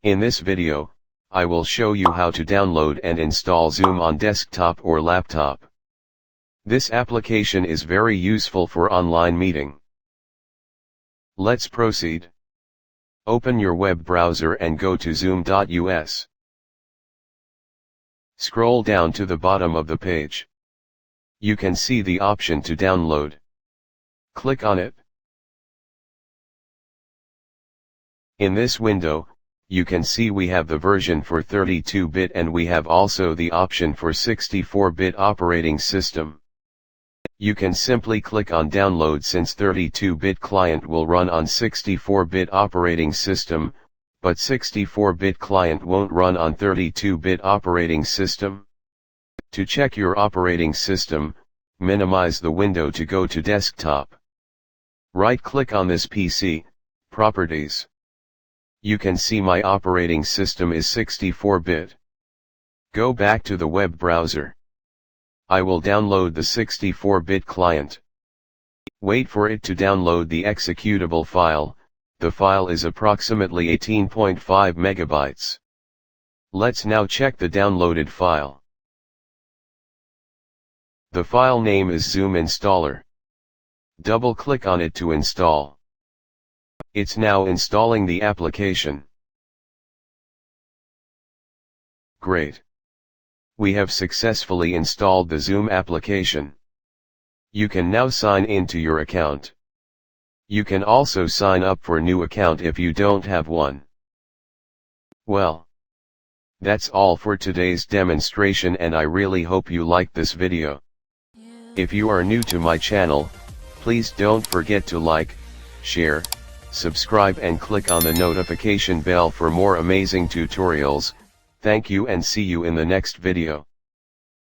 In this video, I will show you how to download and install Zoom on desktop or laptop. This application is very useful for online meeting. Let's proceed. Open your web browser and go to zoom.us. Scroll down to the bottom of the page. You can see the option to download. Click on it. In this window, you can see we have the version for 32-bit and we have also the option for 64-bit operating system. You can simply click on download since 32-bit client will run on 64-bit operating system, but 64-bit client won't run on 32-bit operating system. To check your operating system, minimize the window to go to desktop. Right-click on this PC, Properties. You can see my operating system is 64-bit. Go back to the web browser. I will download the 64-bit client. Wait for it to download the executable file. The file is approximately 18.5 megabytes. Let's now check the downloaded file. The file name is Zoom Installer. Double-click on it to install. It's now installing the application. Great. We have successfully installed the Zoom application. You can now sign into your account. You can also sign up for a new account if you don't have one. Well, that's all for today's demonstration and I really hope you liked this video. If you are new to my channel, please don't forget to like, share, subscribe and click on the notification bell for more amazing tutorials. Thank you and see you in the next video.